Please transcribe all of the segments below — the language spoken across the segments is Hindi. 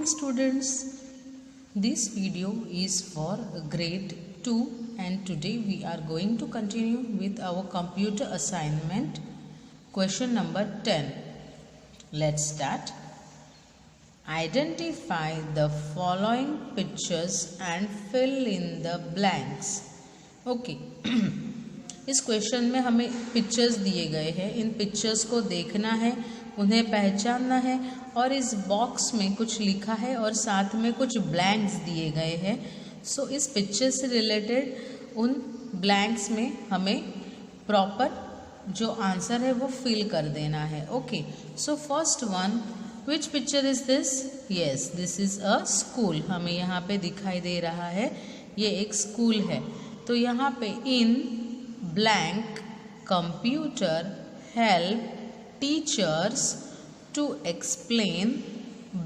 students, this video is for grade 2 and today we are going to continue with our computer assignment question number 10. Let's start. Identify the following pictures and fill in the blanks. Okay. इस क्वेश्चन में हमें पिक्चर्स दिए गए हैं, इन पिक्चर्स को देखना है, उन्हें पहचानना है और इस बॉक्स में कुछ लिखा है और साथ में कुछ ब्लैंक्स दिए गए हैं. सो इस पिक्चर से रिलेटेड उन ब्लैंक्स में हमें प्रॉपर जो आंसर है वो फिल कर देना है. Okay, so first one, which picture is this? Yes, this is a school. हमें यहाँ पे दिखाई दे रहा है ये एक स्कूल है. तो यहाँ पे इन blank computer help teachers to explain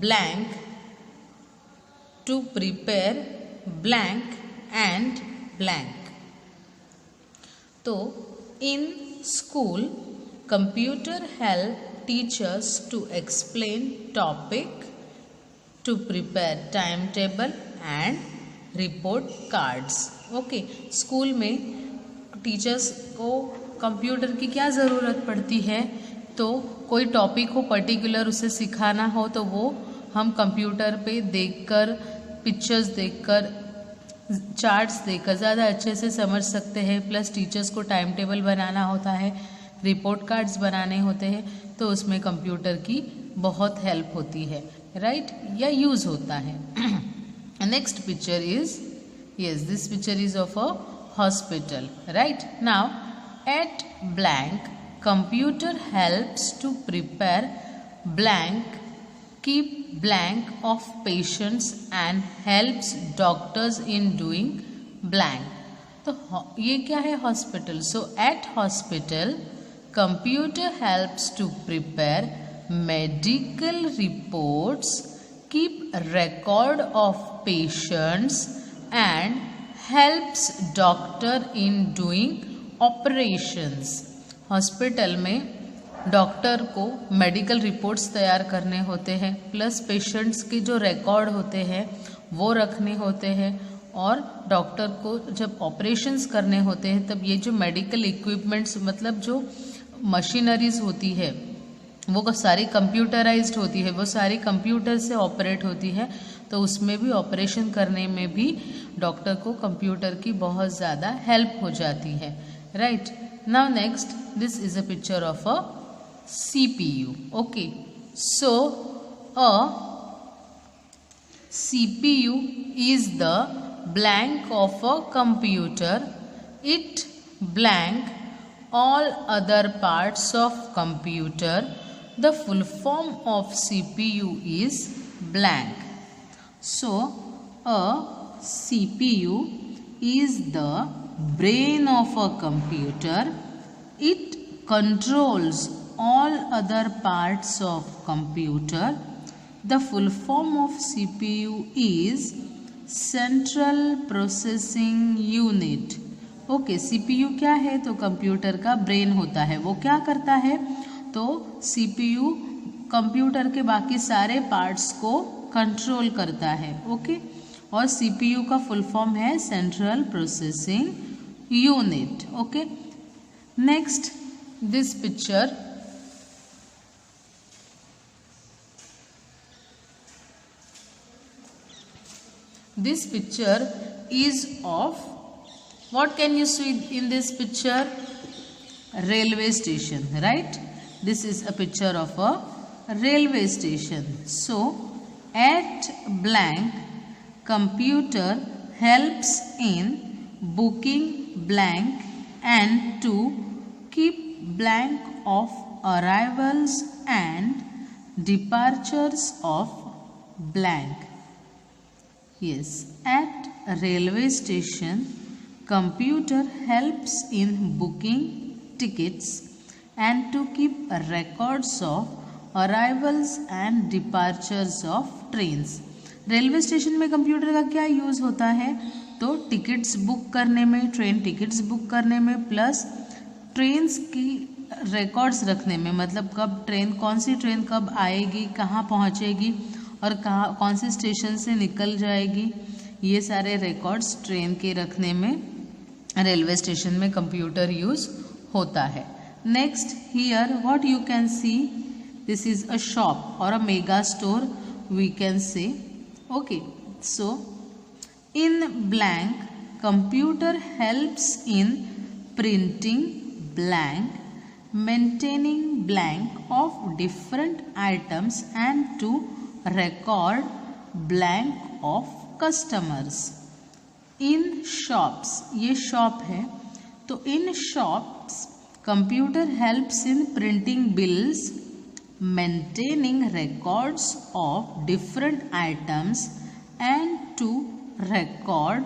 blank, to prepare blank and blank. तो in school computer help teachers to explain topic, to prepare timetable and report cards. Okay, school में टीचर्स को कंप्यूटर की क्या ज़रूरत पड़ती है? तो कोई टॉपिक हो पर्टिकुलर उसे सिखाना हो तो वो हम कंप्यूटर पे देखकर, पिक्चर्स देखकर, चार्ट्स देखकर ज़्यादा अच्छे से समझ सकते हैं. प्लस टीचर्स को टाइम टेबल बनाना होता है, रिपोर्ट कार्ड्स बनाने होते हैं, तो उसमें कंप्यूटर की बहुत हेल्प होती है, राइट, या यूज़ होता है. Next picture is, yes, this picture is of a hospital, right? Now at blank computer helps to prepare blank, keep blank of patients and helps doctors in doing blank. तो ये क्या है? Hospital. So at hospital computer helps to prepare medical reports, keep record of patients and helps doctor in doing operations. Hospital में डॉक्टर को मेडिकल रिपोर्ट्स तैयार करने होते हैं, प्लस पेशेंट्स के जो रिकॉर्ड होते हैं वो रखने होते हैं, और डॉक्टर को जब ऑपरेशंस करने होते हैं तब ये जो मेडिकल इक्विपमेंट्स, मतलब जो मशीनरीज होती है वो सारी कंप्यूटराइज्ड होती है, वो सारी कंप्यूटर से ऑपरेट होती है, तो उसमें भी ऑपरेशन करने में भी डॉक्टर को कंप्यूटर की बहुत ज़्यादा हेल्प हो जाती है, right. Now next, this is a picture of a CPU. Okay, so a CPU is the blank of a computer. It blank all other parts of computer. The full form of CPU is blank. So a CPU is the brain of a computer. It controls all other parts of computer. The full form of CPU is Central Processing Unit. Okay, CPU क्या है? तो कंप्यूटर का ब्रेन होता है. वो क्या करता है? तो CPU कंप्यूटर के बाकी सारे पार्ट्स को कंट्रोल करता है. ओके, और CPU का फुल फॉर्म है central processing unit. Okay, next, this picture, this picture is of, what can you see in this picture? Railway station, right? This is a picture of a railway station. So at blank computer helps in booking blank and to keep blank of arrivals and departures of blank. Yes, at railway station computer helps in booking tickets and to keep records of arrivals and departures of trains. Railway station में कंप्यूटर का क्या यूज़ होता है? तो टिकट्स बुक करने में, ट्रेन टिकट्स बुक करने में, प्लस ट्रेन्स की रिकॉर्ड्स रखने में, मतलब कब ट्रेन, कौन सी ट्रेन कब आएगी, कहाँ पहुँचेगी, और कहाँ कौन से स्टेशन से निकल जाएगी, ये सारे रिकॉर्ड्स ट्रेन के रखने में रेलवे स्टेशन में कंप्यूटर यूज होता है। Next here what you can see, this is a shop और a mega store we can say. Okay, so in blank computer helps in printing blank, maintaining blank of different items and to record blank of customers. In shops, ये shop है तो in shops computer helps in printing bills, maintaining records of different items and to record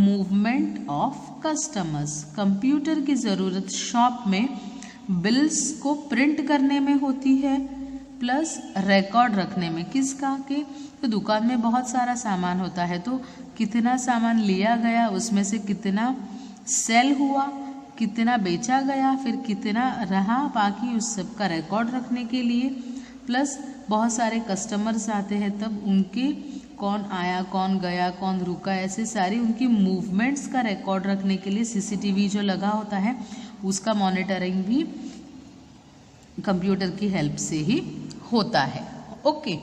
movement of customers. Computer की ज़रूरत शॉप में बिल्स को प्रिंट करने में होती है प्लस रिकॉर्ड रखने में, किसका के, तो दुकान में बहुत सारा सामान होता है तो कितना सामान लिया गया, उसमें से कितना सेल हुआ, कितना बेचा गया, फिर कितना रहा बाकी, उस सब का रिकॉर्ड रखने के लिए। प्लस बहुत सारे कस्टमर्स आते हैं तब उनके कौन आया कौन गया कौन रुका, ऐसे सारी उनकी मूवमेंट्स का रिकॉर्ड रखने के लिए सीसीटीवी जो लगा होता है उसका मॉनिटरिंग भी कंप्यूटर की हेल्प से ही होता है। ओके,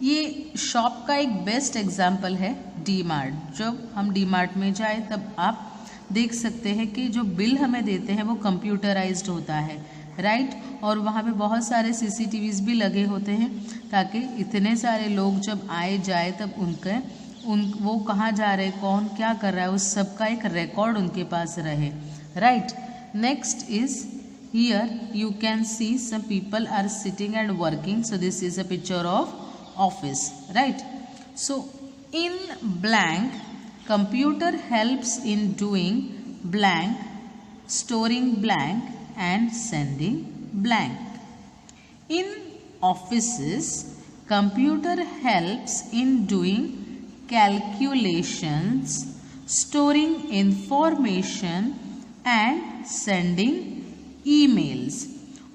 ये शॉप का एक बेस्ट एग्जांपल है डी मार्ट। जब हम डी मार्ट में जाए तब आप देख सकते हैं कि जो बिल हमें देते हैं वो कंप्यूटराइज्ड होता है, राइट, और वहाँ पे बहुत सारे सीसीटीवीज भी लगे होते हैं ताकि इतने सारे लोग जब आए जाए तब वो कहाँ जा रहे, कौन क्या कर रहा है, उस सब का एक रिकॉर्ड उनके पास रहे, right. Next is here you can see some people are sitting and working, so this is a picture of office, right. So in blank computer helps in doing blank, storing blank and sending blank. In offices computer helps in doing calculations, storing information and sending emails.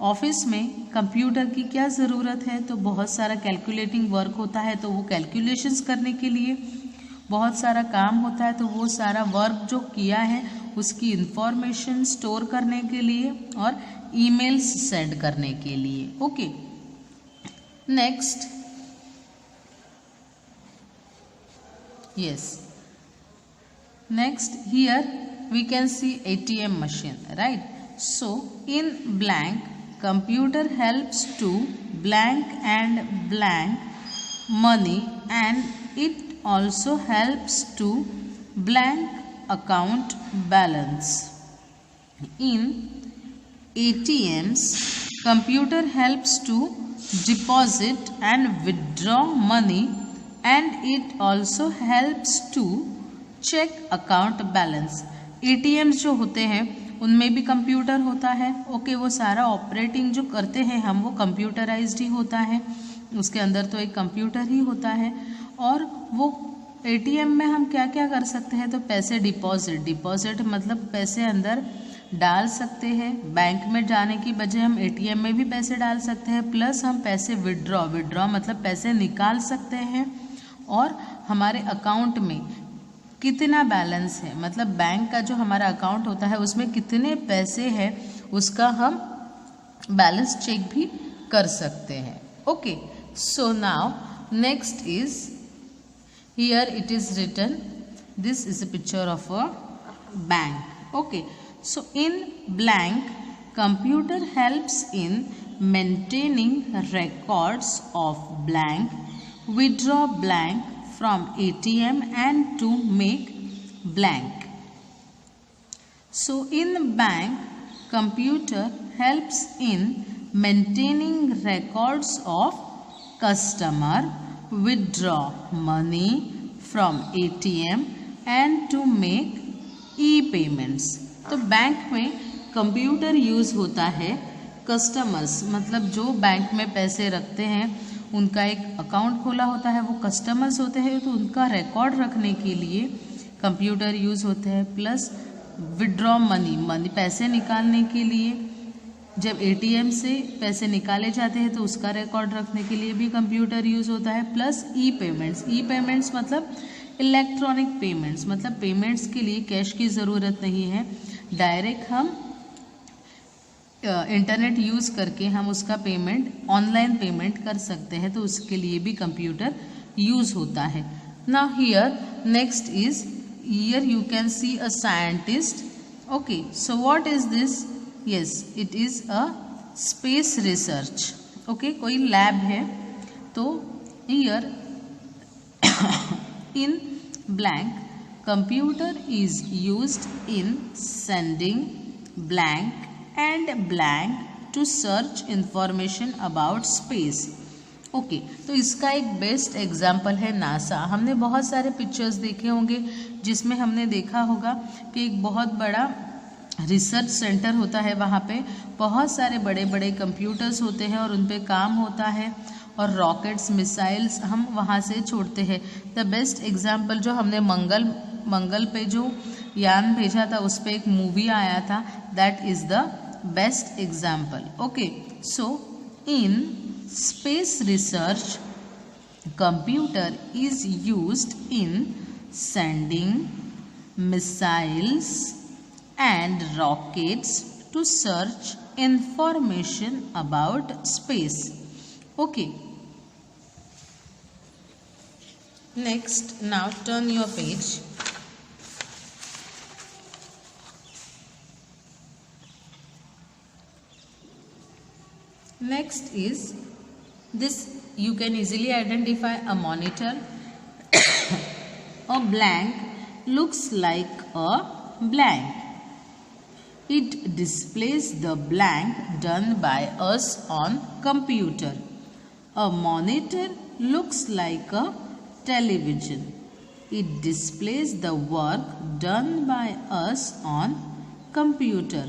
Office में कंप्यूटर की क्या ज़रूरत है, तो बहुत सारा कैलकुलेटिंग वर्क होता है तो वो कैलकुलेशंस करने के लिए बहुत सारा काम होता है, तो वो सारा वर्क जो किया है उसकी इंफॉर्मेशन स्टोर करने के लिए और ईमेल्स सेंड करने के लिए। Okay, next, yes, next here we can see ATM machine, right. So in blank computer helps to blank and blank money and it also helps to blank account balance. In ATMs computer helps to deposit and withdraw money and it also helps to check account balance. ATMs जो होते हैं उनमें भी कंप्यूटर होता है। ओके, वो सारा ऑपरेटिंग जो करते हैं हम वो कंप्यूटराइज्ड ही होता है, उसके अंदर तो एक कंप्यूटर ही होता है। और वो ATM में हम क्या क्या कर सकते हैं, तो पैसे डिपॉजिट मतलब पैसे अंदर डाल सकते हैं, बैंक में जाने की बजाय हम ATM में भी पैसे डाल सकते हैं। प्लस हम पैसे विड्रॉ मतलब पैसे निकाल सकते हैं और हमारे अकाउंट में कितना बैलेंस है, मतलब बैंक का जो हमारा अकाउंट होता है उसमें कितने पैसे हैं उसका हम बैलेंस चेक भी कर सकते हैं। Okay, so now next is here it is written, this is a picture of a bank. Okay, so in blank computer helps in maintaining records of blank, withdraw blank from ATM and to make blank. So in bank, computer helps in maintaining records of customer, withdraw money from ATM and to make e-payments. तो बैंक में कंप्यूटर यूज़ होता है, कस्टमर्स मतलब जो बैंक में पैसे रखते हैं उनका एक अकाउंट खोला होता है, वो कस्टमर्स होते हैं, तो उनका रिकॉर्ड रखने के लिए कंप्यूटर यूज़ होते हैं। प्लस विड्रॉ मनी पैसे निकालने के लिए जब एटीएम से पैसे निकाले जाते हैं तो उसका रिकॉर्ड रखने के लिए भी कंप्यूटर यूज़ होता है। प्लस ई पेमेंट्स मतलब इलेक्ट्रॉनिक पेमेंट्स, मतलब पेमेंट्स के लिए कैश की ज़रूरत नहीं है, डायरेक्ट हम इंटरनेट यूज़ करके हम उसका पेमेंट ऑनलाइन पेमेंट कर सकते हैं, तो उसके लिए भी कंप्यूटर यूज़ होता है। Now here next is, here you can C a scientist. Okay, so what is this? Yes, it is a space research. Okay, कोई लैब है। तो here in blank, computer is used in sending blank and blank to search information about space. Okay, तो इसका एक बेस्ट एग्जाम्पल है नासा। हमने बहुत सारे पिक्चर्स देखे होंगे जिसमें हमने देखा होगा कि एक बहुत बड़ा रिसर्च सेंटर होता है, वहाँ पे बहुत सारे बड़े बड़े कंप्यूटर्स होते हैं और उन पे काम होता है और रॉकेट्स मिसाइल्स हम वहाँ से छोड़ते हैं। द बेस्ट एग्जाम्पल जो हमने मंगल पे जो यान भेजा था उस पर एक मूवी आया था, that is the best example. Okay, so in space research computer is used in sending missiles and rockets to search information about space. Okay, next, now turn your page. Next is this, you can easily identify a monitor. A blank looks like a blank. It displays the blank done by us on computer. A monitor looks like a television. It displays the work done by us on computer.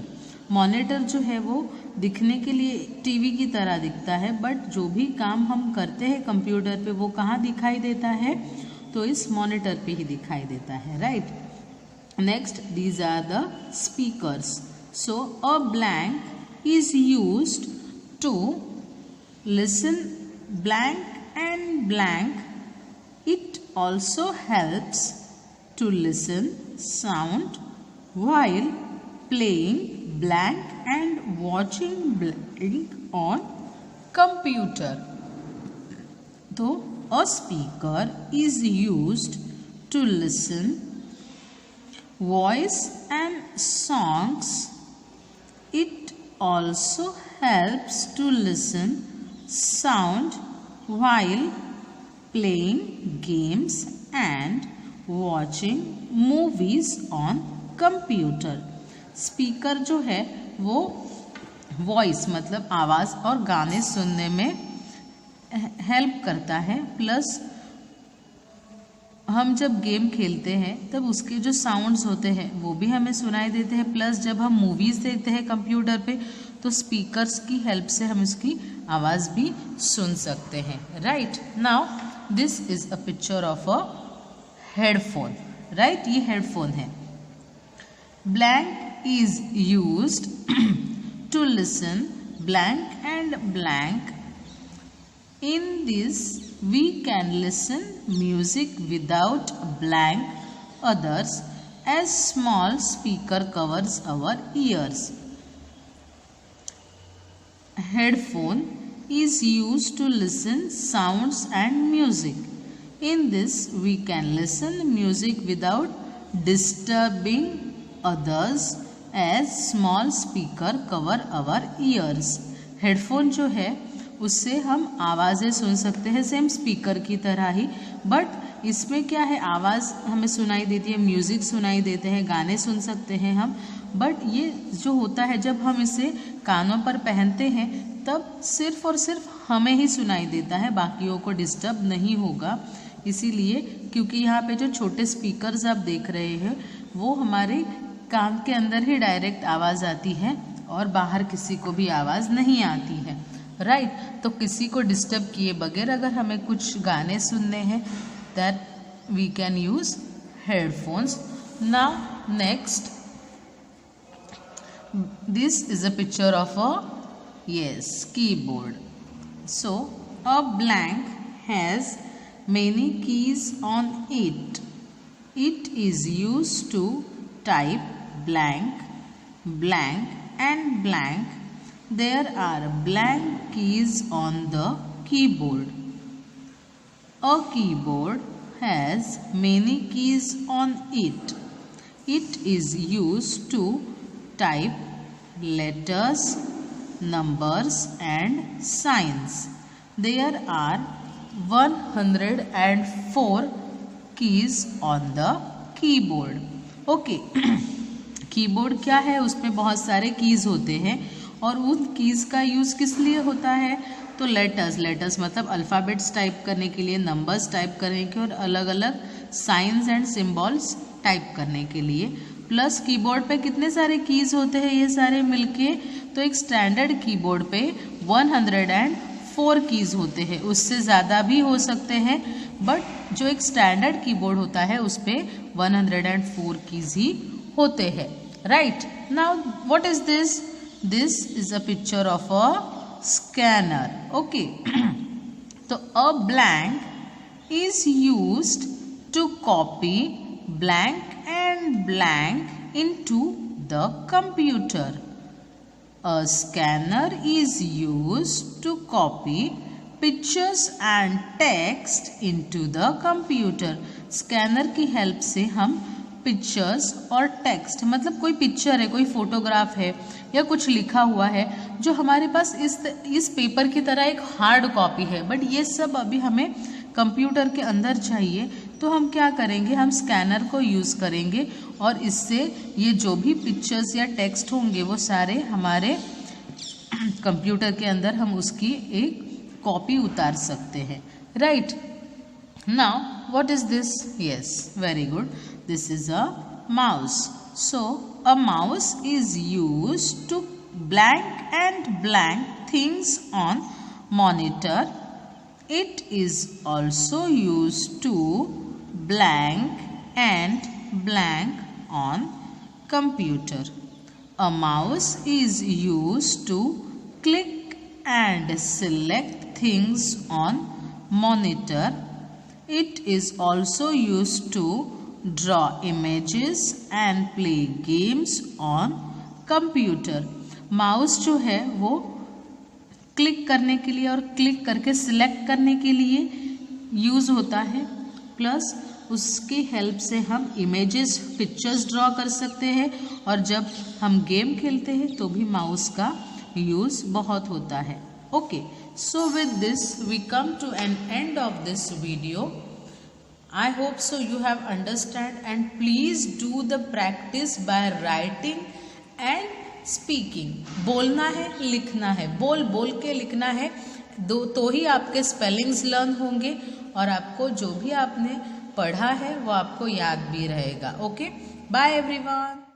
Monitor जो है वो दिखने के लिए टीवी की तरह दिखता है, बट जो भी काम हम करते हैं कंप्यूटर पे वो कहाँ दिखाई देता है? तो इस मॉनिटर पे ही दिखाई देता है, right? Next, these are the speakers. So a blank is used to listen blank and blank. It also helps to listen sound while playing blank and watching blank on computer. So a speaker is used to listen voice and songs. It also helps to listen sound while playing games and watching movies on computer. Speaker जो है वो वॉइस मतलब आवाज़ और गाने सुनने में हेल्प करता है, प्लस हम जब गेम खेलते हैं तब उसके जो साउंड्स होते हैं वो भी हमें सुनाई देते हैं, प्लस जब हम मूवीज़ देखते हैं कंप्यूटर पे तो स्पीकर्स की हेल्प से हम उसकी आवाज़ भी सुन सकते हैं, right? Now this is a picture of a headphone, right? ये हेडफोन है। Blank is used to listen blank and blank. In this, we can listen music without blank, others as small speaker covers our ears. Headphone is used to listen sounds and music. In this, we can listen music without disturbing others as small speaker cover our ears. Headphone जो है उससे हम आवाज़ें सुन सकते हैं सेम स्पीकर की तरह ही, बट इसमें क्या है, आवाज़ हमें सुनाई देती है, म्यूज़िक सुनाई देते हैं, गाने सुन सकते हैं हम, बट ये जो होता है जब हम इसे कानों पर पहनते हैं तब सिर्फ और सिर्फ हमें ही सुनाई देता है, बाकियों को डिस्टर्ब नहीं होगा। इसीलिए क्योंकि यहाँ पे जो छोटे स्पीकर्स आप देख रहे हैं वो हमारे कान के अंदर ही डायरेक्ट आवाज़ आती है और बाहर किसी को भी आवाज़ नहीं आती है, राइट? तो किसी को डिस्टर्ब किए बगैर अगर हमें कुछ गाने सुनने हैं that we can use headphones. Now next, this is a picture of a Yes, keyboard. So a blank has many keys on it. It is used to type blank, blank and blank. There are blank keys on the keyboard. A keyboard has many keys on it. It is used to type letters, numbers and signs. There are 104 keys on the keyboard. Okay. Keyboard क्या है, उसमें बहुत सारे कीज होते हैं और उन कीज का यूज किस लिए होता है, तो लेटर्स मतलब अल्फ़ाबेट्स टाइप करने के लिए, नंबर्स टाइप करने के और अलग अलग साइंस एंड सिंबल्स टाइप करने के लिए। प्लस कीबोर्ड पे कितने सारे कीज होते हैं ये सारे मिलके, तो एक स्टैंडर्ड कीबोर्ड पे 104 कीज होते हैं, उससे ज़्यादा भी हो सकते हैं, बट जो एक स्टैंडर्ड कीबोर्ड होता है उस पर 104 कीज ही होते हैं। Right, now what is this? This is a picture of a scanner. Okay, तो a blank is used to copy blank and blank into the computer. A scanner is used to copy pictures and text into the computer. Scanner की हेल्प से हम पिक्चर्स और टेक्स्ट, मतलब कोई पिक्चर है, कोई फोटोग्राफ है या कुछ लिखा हुआ है जो हमारे पास इस पेपर की तरह एक हार्ड कॉपी है, बट ये सब अभी हमें कंप्यूटर के अंदर चाहिए, तो हम क्या करेंगे, हम स्कैनर को यूज़ करेंगे और इससे ये जो भी पिक्चर्स या टेक्स्ट होंगे वो सारे हमारे कंप्यूटर के अंदर हम उसकी एक कॉपी उतार सकते हैं। Right, now what is this? Yes, very good, this is a mouse. So a mouse is used to blank and blank things on monitor. It is also used to blank and blank on computer. A mouse is used to click and select things on monitor. It is also used to draw images and play games on computer. Mouse जो है वो क्लिक करने के लिए और क्लिक करके सिलेक्ट करने के लिए यूज़ होता है, प्लस उसकी हेल्प से हम इमेजेस, पिक्चर्स ड्रॉ कर सकते हैं और जब हम गेम खेलते हैं तो भी माउस का यूज़ बहुत होता है। Okay, so with this we come to an end of this video. I hope so you have understand, and please do the practice by writing and speaking. बोलना है, लिखना है, बोल बोल के लिखना है, तो ही आपके स्पेलिंग्स लर्न होंगे और आपको जो भी आपने पढ़ा है वो आपको याद भी रहेगा. Okay, bye everyone.